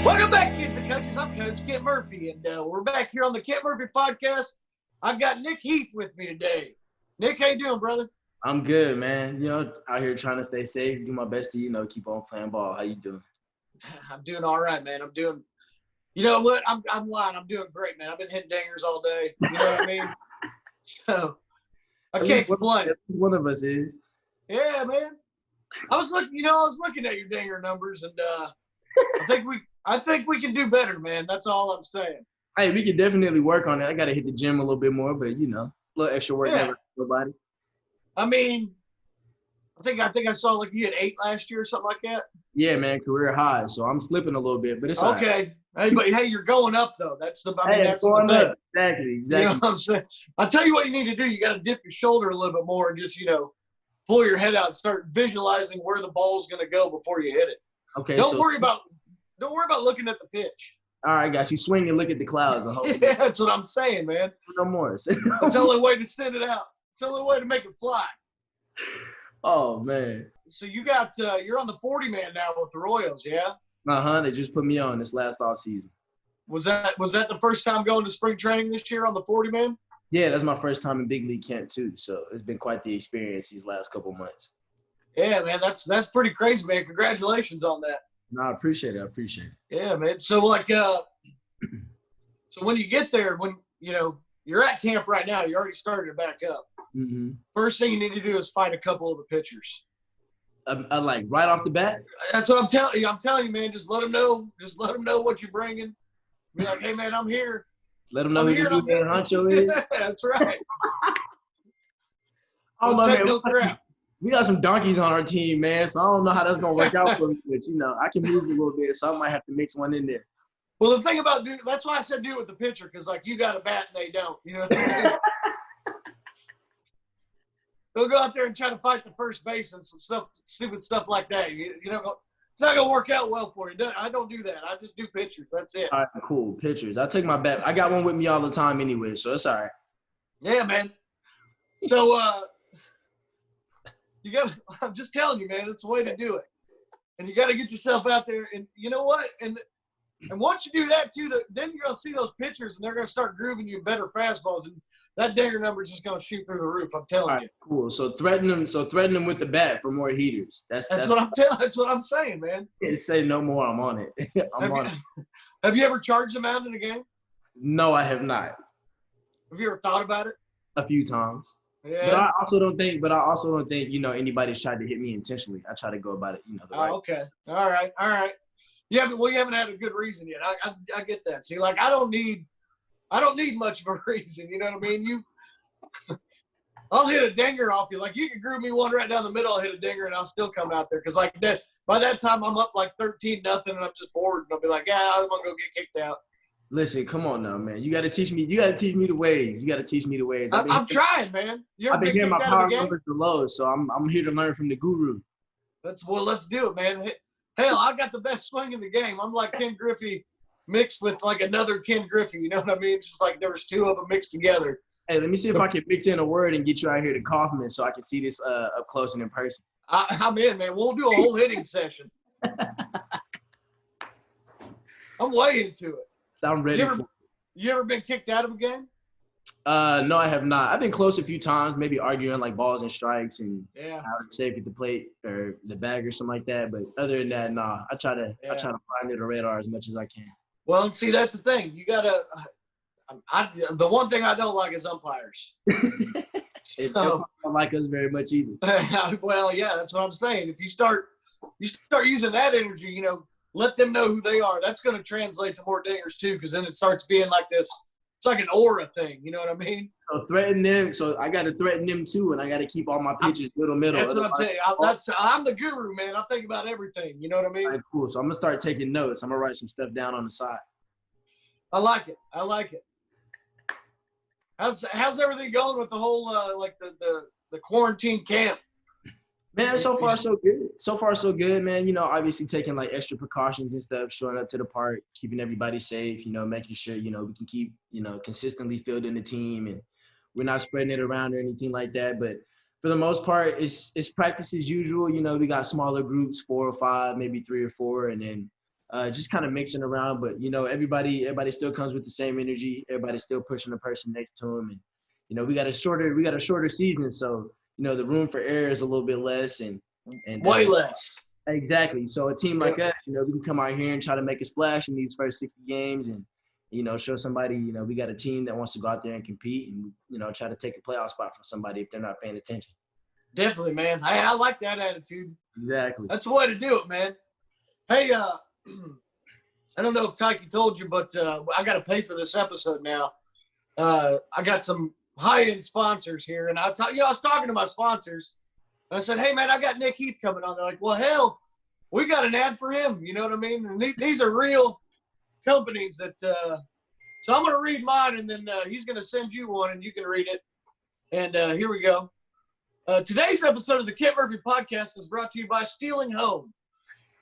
Welcome back, kids and coaches. I'm Coach Kent Murphy, and we're back here on the Kent Murphy podcast. I've got Nick Heath with me today. Nick, how you doing, brother? I'm good, man. Out here trying to stay safe, do my best to, keep on playing ball. How you doing? I'm doing all right, man. I'm doing – you know what? I'm lying. I'm doing great, man. I've been hitting dingers all day. You know what I mean? So I can't complain. One of us is. Yeah, man. I was looking at your dinger numbers, and I think we can do better, man. That's all I'm saying. Hey, we can definitely work on it. I got to hit the gym a little bit more, but, a little extra work never hurts nobody. I mean, I think I saw like you had 8 last year or something like that. Yeah, man, career high. So I'm slipping a little bit, but it's okay. Right. Hey, but hey, you're going up though. That's the thing. Up. Exactly. You know what I'm saying? I'll tell you what you need to do. You got to dip your shoulder a little bit more and just pull your head out and start visualizing where the ball's going to go before you hit it. Okay. Don't worry about looking at the pitch. All right, got you. Swing and look at the clouds. Yeah, that's what I'm saying, man. No more. That's the only way to send it out. It's the only way to make it fly. Oh, man. So you got you're on the 40-man now with the Royals, yeah? They just put me on this last offseason. Was that the first time going to spring training this year on the 40-man? Yeah, that's my first time in big league camp too. So it's been quite the experience these last couple months. Yeah, man, that's pretty crazy, man. Congratulations on that. No, I appreciate it. Yeah, man. So so when you get there, when you're at camp right now, you already started to back up. Mm-hmm. First thing you need to do is find a couple of the pitchers. Like right off the bat. That's what I'm telling you. I'm telling you, man. Just let them know. Just let them know what you're bringing. Be like, hey, man, I'm here. Let them know who your man honcho is. That's right. Don't take no crap. We got some donkeys on our team, man. So I don't know how that's gonna work out for me. But I can move a little bit, so I might have to mix one in there. Well, the thing about that's why I said do it with the pitcher, because like you got a bat and they don't. You know what I mean? They'll go out there and try to fight the first baseman, some stuff, stupid stuff like that. It's not gonna work out well for you. I don't do that. I just do pitchers. That's it. All right, cool. Pitchers. I take my bat. I got one with me all the time anyway, so it's all right. Yeah, man. So I'm just telling you, man, it's the way to do it. And you got to get yourself out there. And you know what? And once you do that too, then you're gonna see those pitchers, and they're gonna start grooving you better fastballs, and that dinger number is just gonna shoot through the roof. I'm telling you. Cool. So threaten them with the bat for more heaters. That's what I'm saying, man. Say no more. I'm on it. Have you ever charged them out in a game? No, I have not. Have you ever thought about it? A few times. Yeah. But I also don't think anybody's tried to hit me intentionally. I try to go about it, the right. Okay. All right. Yeah, but you haven't had a good reason yet. I get that. See, like I don't need much of a reason. You know what I mean? I'll hit a dinger off you. Like you can groove me one right down the middle. I'll hit a dinger and I'll still come out there because like that. By that time I'm up like 13-0 and I'm just bored and I'll be like, yeah, I'm gonna go get kicked out. Listen, come on now, man. You got to teach me. You got to teach me the ways. I'm trying, man. I've been hearing my power numbers the lowest, so I'm here to learn from the guru. Let's do it, man. Hell, I got the best swing in the game. I'm like Ken Griffey mixed with like another Ken Griffey. You know what I mean? It's just like there was 2 of them mixed together. Hey, let me see if I can mix in a word and get you out here to Kaufman so I can see this up close and in person. I'm in, man. We'll do a whole hitting session. I'm way into it. I'm ready. You ever been kicked out of a game? No, I have not. I've been close a few times, maybe arguing like balls and strikes and how to save at the plate or the bag or something like that. But other than that, nah. I try to fly under the radar as much as I can. Well, see, that's the thing. You gotta. The one thing I don't like is umpires. They don't like us very much either. Well, yeah, that's what I'm saying. If you start using that energy, let them know who they are. That's going to translate to more dingers too, because then it starts being like this. It's like an aura thing. You know what I mean? So threaten them. So I got to threaten them too, and I got to keep all my pitches middle. That's what I'm saying. I'm the guru, man. I think about everything. You know what I mean? All right, cool. So I'm gonna start taking notes. I'm gonna write some stuff down on the side. I like it. How's everything going with the whole the quarantine camp? Man, so far so good, man. Obviously taking like extra precautions and stuff, showing up to the park, keeping everybody safe, making sure, we can keep, consistently fielding the team and we're not spreading it around or anything like that. But for the most part, it's practice as usual. We got smaller groups, 4 or 5, maybe 3 or 4, and then just kind of mixing around. But you know, everybody still comes with the same energy. Everybody's still pushing the person next to them, and you know, we got a shorter season, so you know, the room for error is a little bit less, and way less. Exactly. So a team like Yep. us, you know, we can come out here and try to make a splash in these first 60 games, and you know, show somebody, you know, we got a team that wants to go out there and compete, and you know, try to take a playoff spot from somebody if they're not paying attention. Definitely, man. I like that attitude. Exactly. That's the way to do it, man. Hey, I don't know if Tyke told you, but I got to pay for this episode now. I got some high-end sponsors here, and I was talking to my sponsors, and I said, "Hey, man, I got Nick Heath coming on." They're like, "Well, hell, we got an ad for him." You know what I mean? And these are real companies that. So I'm going to read mine, and then he's going to send you one, and you can read it. And here we go. Today's episode of the Kent Murphy Podcast is brought to you by Stealing Home.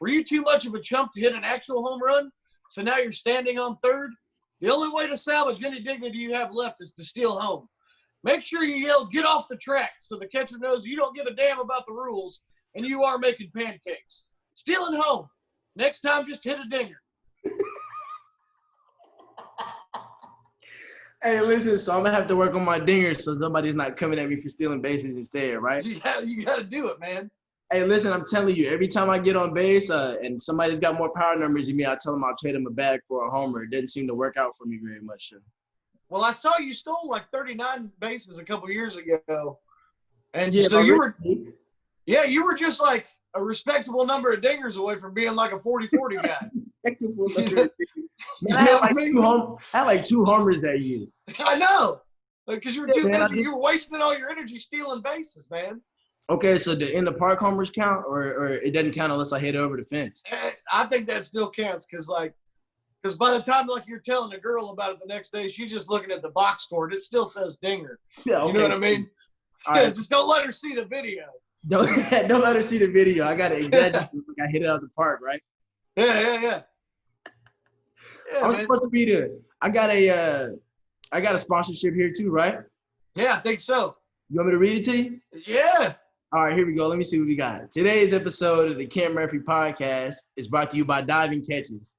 Were you too much of a chump to hit an actual home run? So now you're standing on third? The only way to salvage any dignity you have left is to steal home. Make sure you yell, "Get off the track," so the catcher knows you don't give a damn about the rules and you are making pancakes. Stealing home. Next time, just hit a dinger. Hey, listen, so I'm going to have to work on my dingers so somebody's not coming at me for stealing bases instead, right? You got to do it, man. Hey, listen, I'm telling you, every time I get on base and somebody's got more power numbers than me, I tell them I'll trade them a bag for a homer. It didn't seem to work out for me very much. So. Well, I saw you stole like 39 bases a couple years ago. And Yeah, so you were just like a respectable number of dingers away from being like a 40-40 guy. I had like two homers that year. I know. Because you were too busy. You were wasting all your energy stealing bases, man. Okay, so the in the park homers count, or it doesn't count unless I hit it over the fence? I think that still counts because by the time like you're telling a girl about it the next day, she's just looking at the box score and it still says dinger. Yeah, okay. You know what I mean? Yeah, just don't let her see the video. Don't let her see the video. I got to exaggerate like I hit it out of the park, right? Yeah, I'm supposed to be there. I got a sponsorship here too, right? Yeah, I think so. You want me to read it to you? Yeah. All right, here we go. Let me see what we got. Today's episode of the Kent Murphy Podcast is brought to you by Diving Catches.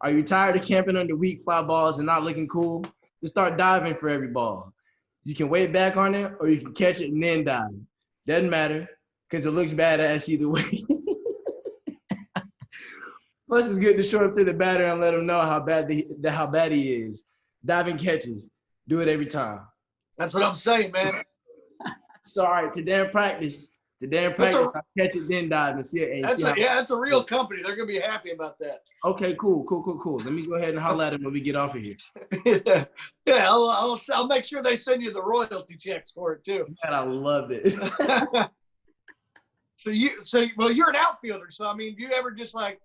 Are you tired of camping under weak fly balls and not looking cool? Just start diving for every ball. You can wait back on it, or you can catch it and then dive. Doesn't matter, because it looks badass either way. Plus, it's good to show up to the batter and let him know how bad he is. Diving Catches. Do it every time. That's what I'm saying, man. So, all right, today in practice, I catch it, then dive and see it. That's a real company. They're going to be happy about that. Okay, cool. Let me go ahead and holler at them when we get off of here. Yeah, I'll make sure they send you the royalty checks for it, too. Man, I love it. So you're an outfielder. So, I mean, do you ever just like,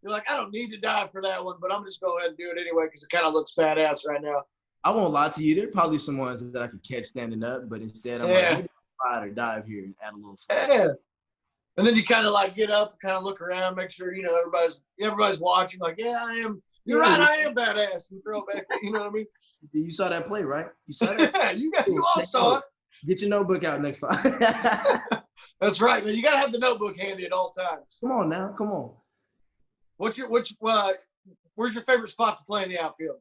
you're like, I don't need to dive for that one, but I'm just going ahead and do it anyway because it kind of looks badass right now. I won't lie to you. There are probably some ones that I could catch standing up, but instead I'm like, or dive here and add a little fun. Yeah. And then you kind of like get up, kind of look around, make sure, you know, everybody's watching. Like, yeah, I am. You're right. I am badass. And throw it back. You know what I mean? You saw that play, right? You saw that? you all saw it. Get your notebook out next time. That's right, man. You got to have the notebook handy at all times. Come on now. Come on. Where's your favorite spot to play in the outfield?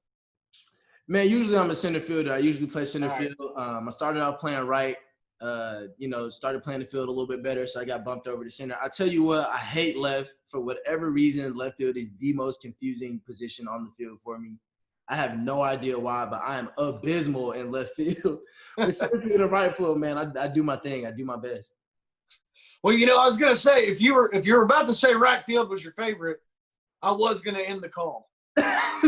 Man, usually I'm a center fielder. I usually play center field. I started out playing right. Started playing the field a little bit better, so I got bumped over to center. I tell you what, I hate left. For whatever reason, left field is the most confusing position on the field for me. I have no idea why, but I am abysmal in left field. With center field and right field, man, I do my thing. I do my best. Well, you know, I was gonna say if you were about to say right field was your favorite, I was gonna end the call. I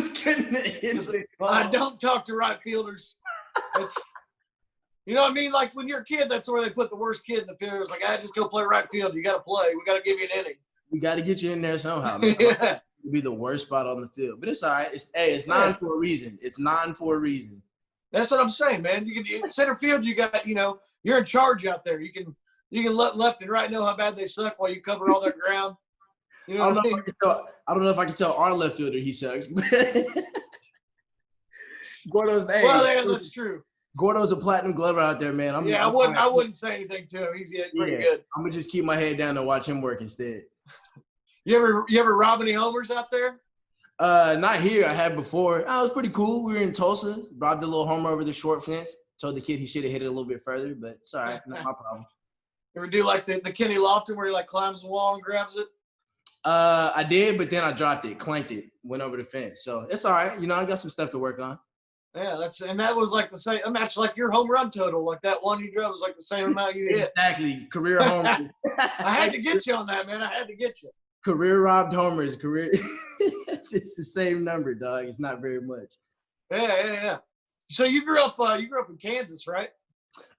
don't talk to right fielders. You know what I mean? Like when you're a kid, that's where they put the worst kid in the field. It's like, just go play right field. You got to play. We got to give you an inning. We got to get you in there somehow, man. Yeah. It'll be the worst spot on the field. But it's all right. It's 9 for a reason. It's 9 for a reason. That's what I'm saying, man. You can center field, you got, you know, you're in charge out there. You can let left and right know how bad they suck while you cover all that ground. You know what I mean? I don't know if I can tell our left fielder he sucks. Gordo's the that's true. Gordo's a platinum glover out there, man. I wouldn't say anything to him. He's pretty good. I'm gonna just keep my head down and watch him work instead. You ever rob any homers out there? Not here. I had before. Oh, it was pretty cool. We were in Tulsa. Robbed a little homer over the short fence. Told the kid he should have hit it a little bit further, but it's all right. Not my problem. You ever do like the Kenny Lofton where he like climbs the wall and grabs it? I did, but then I dropped it, clanked it, went over the fence. So it's all right. You know, I got some stuff to work on. Yeah, that was like the same match, like your home run total, like that one you drove was like the same amount you hit. Exactly. Career homers. I had to get you on that, man. I had to get you. Career robbed homers. It's the same number, dog. It's not very much. Yeah. So you grew up in Kansas, right?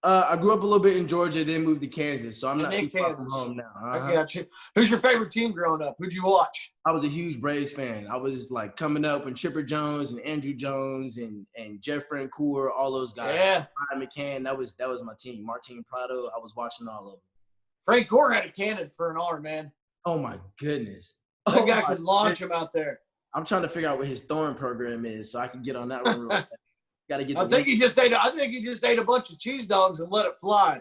I grew up a little bit in Georgia, then moved to Kansas, so I'm not too far from home now. I got you. Who's your favorite team growing up? Who'd you watch? I was a huge Braves fan. I was like coming up when Chipper Jones and Andrew Jones and Jeff Francoeur, all those guys. Yeah. Ryan McCann, that was my team. Martin Prado, I was watching all of them. Francoeur had a cannon for an arm, man. Oh my goodness. That guy could launch him out there. I'm trying to figure out what his throwing program is so I can get on that one real fast. I think he just ate a bunch of cheese dogs and let it fly.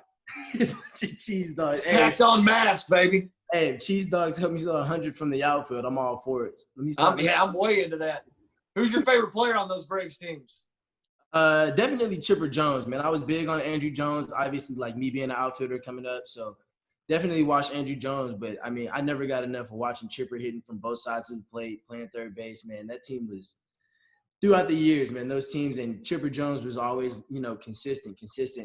Cheese dogs. Packed on mass, baby. Hey, cheese dogs help me hit 100 from the outfield. I'm all for it. I'm way into that. Who's your favorite player on those Braves teams? Definitely Chipper Jones, man. I was big on Andrew Jones. Obviously, like me being an outfielder coming up, so definitely watched Andrew Jones. But I mean, I never got enough of watching Chipper hitting from both sides of the plate, playing third base. Man, that team was. Throughout the years, man, those teams, and Chipper Jones was always, consistent.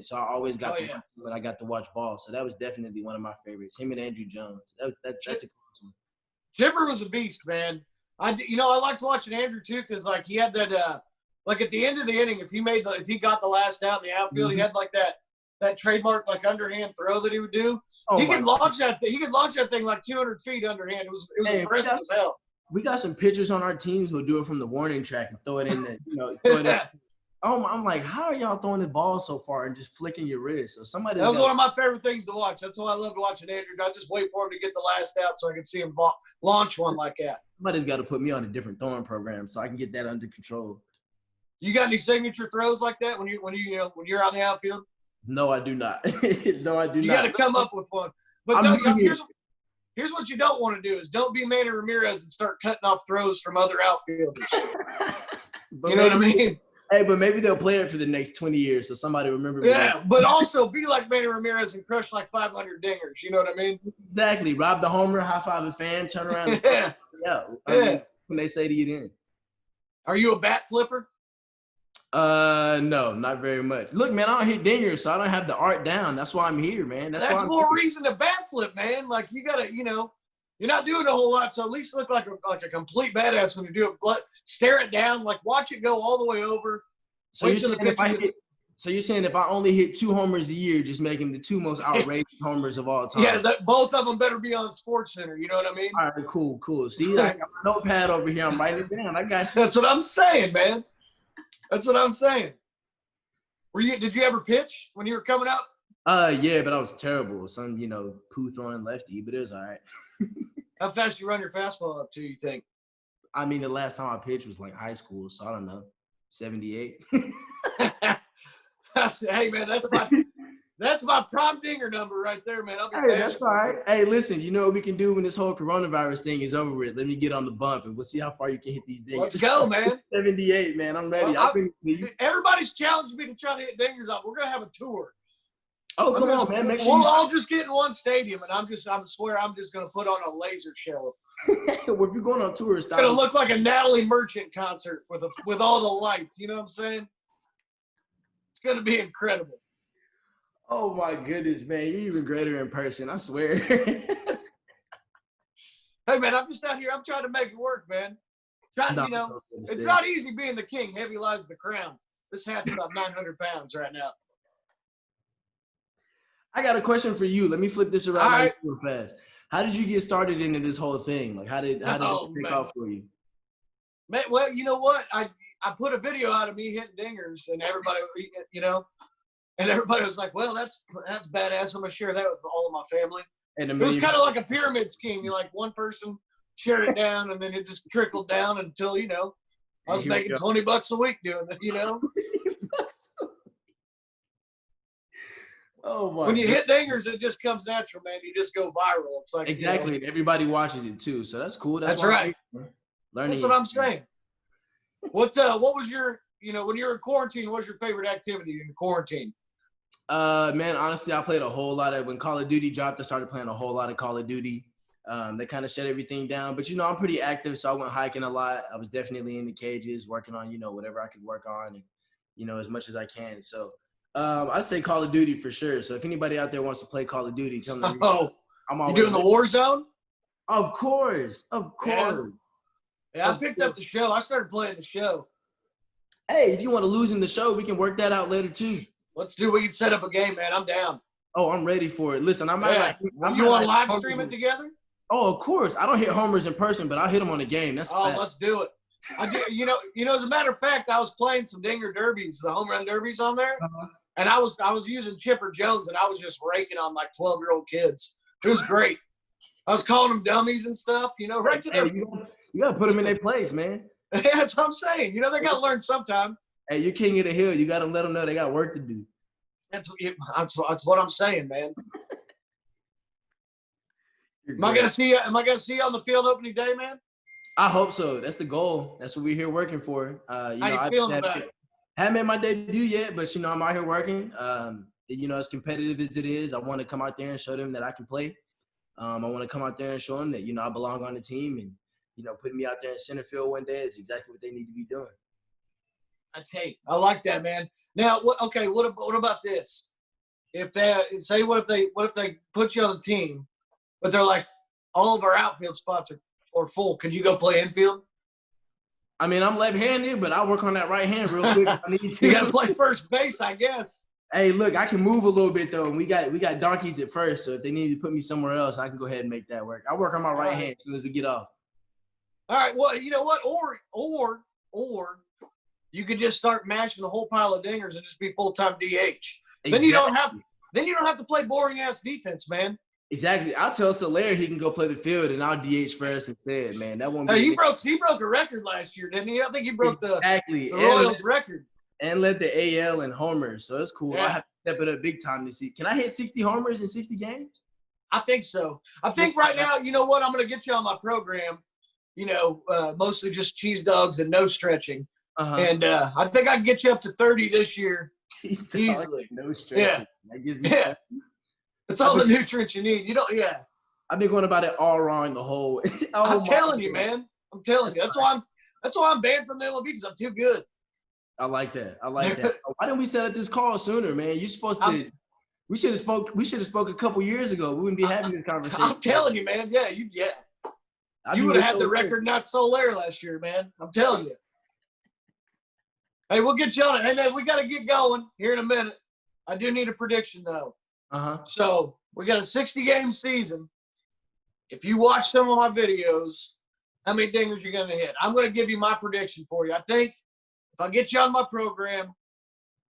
So I always got when I got to watch ball. So that was definitely one of my favorites. Him and Andrew Jones. That's a close one. Chipper was a beast, man. I liked watching Andrew too because like he had that like at the end of the inning, if he got the last out in the outfield, he had like that trademark like underhand throw that he would do. He could launch that thing like 200 feet underhand. It was impressive as hell. We got some pitchers on our teams who'll do it from the warning track and throw it in the, I'm like, how are y'all throwing the ball so far and just flicking your wrist? So that was one of my favorite things to watch. That's why I loved watching Andrew. I just wait for him to get the last out so I can see him launch one like that. Somebody's got to put me on a different throwing program so I can get that under control. You got any signature throws like that when you're on the outfield? No, I do not. No, I do not. You got to come up with one. But here's what you don't want to do is don't be Manny Ramirez and start cutting off throws from other outfielders. You know what I mean? Hey, but maybe they'll play it for the next 20 years so somebody remember me. Yeah, but also be like Manny Ramirez and crush like 500 dingers. You know what I mean? Exactly. Rob the homer, high-five a fan, turn around. When they say to you then. Are you a bat flipper? No, not very much. Look, man, I don't hit dingers, so I don't have the art down. That's why I'm here, man. That's more reason to bat flip, man. Like you gotta, you're not doing a whole lot, so at least look like a complete badass when you do it. Stare it down, like watch it go all the way over. So you're saying if I only hit 2 homers a year, just making the 2 most outrageous homers of all time? Yeah, both of them better be on SportsCenter. You know what I mean? All right, cool. See, I got my notepad over here. I'm writing it down. I got you. That's what I'm saying, man. That's what I'm saying. Did you ever pitch when you were coming up? Yeah, but I was terrible. Some, poo throwing lefty, but it was all right. How fast you run your fastball up to, you think? I mean, the last time I pitched was like high school, so I don't know, 78. Hey, man, that's my prom dinger number right there, man. That's all right. Hey, listen, you know what we can do when this whole coronavirus thing is over with? Let me get on the bump, and we'll see how far you can hit these dingers. Let's go, man. 78, man. I'm ready. Everybody's challenged me to try to hit dingers up. We're going to have a tour. Oh, come on, man. Make sure we'll all just get in one stadium, and I swear I'm just going to put on a laser show. Well, if you're going on tour, it's going to look like a Natalie Merchant concert with all the lights. You know what I'm saying? It's going to be incredible. Oh, my goodness, man. You're even greater in person. I swear. Hey, man, I'm just out here. I'm trying to make it work, man. It's not easy being the king. Heavy lies the crown. This hat's about 900 pounds right now. I got a question for you. Let me flip this around right. real fast. How did you get started into this whole thing? Like, how did it take off for you? Man, well, you know what? I put a video out of me hitting dingers, and everybody, and everybody was like, "Well, that's badass. I'm gonna share that with all of my family." And it was kind of like a pyramid scheme. You like one person shared it down, and then it just trickled down until I was making $20 a week doing that. Oh my! When you hit dingers, it just comes natural, man. You just go viral. It's like exactly. Everybody watches it too, so that's cool. That's right. That's what I'm saying. What was your, when you were in quarantine, what was your favorite activity in quarantine? Man, honestly, I played a whole lot of, when Call of Duty dropped, I started playing a whole lot of Call of Duty. They kind of shut everything down, but I'm pretty active, so I went hiking a lot. I was definitely in the cages working on, whatever I could work on and, as much as I can. So I'd say Call of Duty for sure. So if anybody out there wants to play Call of Duty, tell them. I'm always. You doing the Warzone? Of course. Yeah, I picked up the show. I started playing the show. Hey, if you want to lose in the show, we can work that out later too. We can set up a game, man. I'm down. Oh, I'm ready for it. Listen, you want to live stream it together? Oh, of course. I don't hit homers in person, but I'll hit them on the game. That's fast. Let's do it. I do. As a matter of fact, I was playing some dinger derbies, the home run derbies on there, and I was using Chipper Jones, and I was just raking on like 12-year-old kids. It was great. I was calling them dummies and stuff. Right to their. You gotta put them in their place, man. Yeah, that's what I'm saying. They gotta learn sometime. Hey, you're king of the hill. You gotta let them know they got work to do. That's what I'm saying, man. Am I gonna see you on the field opening day, man? I hope so. That's the goal. That's what we're here working for. How you feeling about it? Haven't made my debut yet, but I'm out here working. As competitive as it is, I want to come out there and show them that I can play. I want to come out there and show them that I belong on the team, and putting me out there in center field one day is exactly what they need to be doing. I like that, man. Now, what about this? What if they put you on the team, but they're like, all of our outfield spots are full. Can you go play infield? I mean, I'm left-handed, but I'll work on that right hand real quick. I need to. You got to play first base, I guess. Hey, look, I can move a little bit though, and we got donkeys at first. So if they need to put me somewhere else, I can go ahead and make that work. I work on my right hand as soon as we get off. All right. Well, you know what? Or you could just start mashing a whole pile of dingers and just be full-time DH. Exactly. Then you don't have to play boring ass defense, man. Exactly. I'll tell Soler he can go play the field, and I'll DH for us instead, man. That won't be. He broke a record last year, didn't he? I think he broke the Royals record. And led the AL in homers, so it's cool. Yeah. I have to step it up big time to see. Can I hit 60 homers in 60 games? I think so. I think right now, you know what? I'm going to get you on my program. Mostly just cheese dogs and no stretching. And I think I can get you up to 30 this year. Easily. No stretching. Yeah. That gives me That's all the nutrients you need. I've been going about it all wrong the whole. I'm telling you, man. I'm telling you. That's why I'm banned from the MLB, because I'm too good. I like that. Why didn't we set up this call sooner, man? You're supposed to. We should have spoke a couple years ago. We wouldn't be having this conversation. I'm telling you, man. Yeah, you would have had the record not Soler last year, man. I'm telling you. Hey, we'll get you on it. Hey, man, we got to get going here in a minute. I do need a prediction, though. So we got a 60-game season. If you watch some of my videos, how many dingers you're going to hit? I'm going to give you my prediction for you. I think if I get you on my program,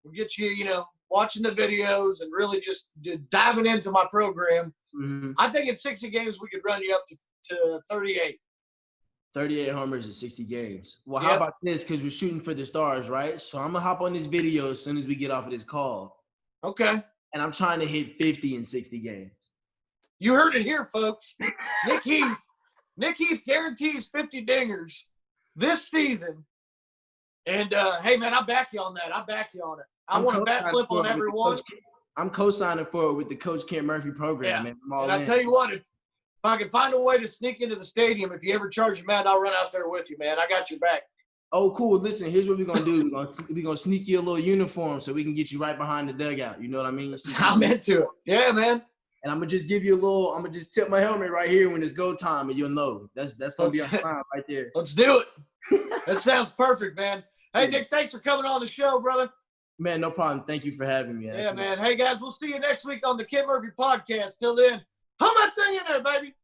we'll get you, watching the videos and really just diving into my program. Mm-hmm. I think in 60 games we could run you up to 38. 38 homers in 60 games. Well, how about this? Because we're shooting for the stars, right? So I'm going to hop on this video as soon as we get off of this call. Okay. And I'm trying to hit 50 in 60 games. You heard it here, folks. Nick Heath guarantees 50 dingers this season. And, hey, man, I back you on that. I want a bat flip on everyone. I'm co-signing for it with the Coach Kent Murphy program, man. And I tell you what, if I can find a way to sneak into the stadium, if you ever charge your mat, I'll run out there with you, man. I got your back. Oh, cool. Listen, here's what we're going to do. We're going to sneak you a little uniform so we can get you right behind the dugout. You know what I mean? I'm into it. Yeah, man. And I'm going to just give you I'm going to just tip my helmet right here when it's go time, and you'll know. That's going to be our time right there. Let's do it. That sounds perfect, man. Hey, Nick, thanks for coming on the show, brother. Man, no problem. Thank you for having me. Yeah, man. Hey, guys, we'll see you next week on the Kent Murphy Podcast. Till then, hum that thing in there, baby.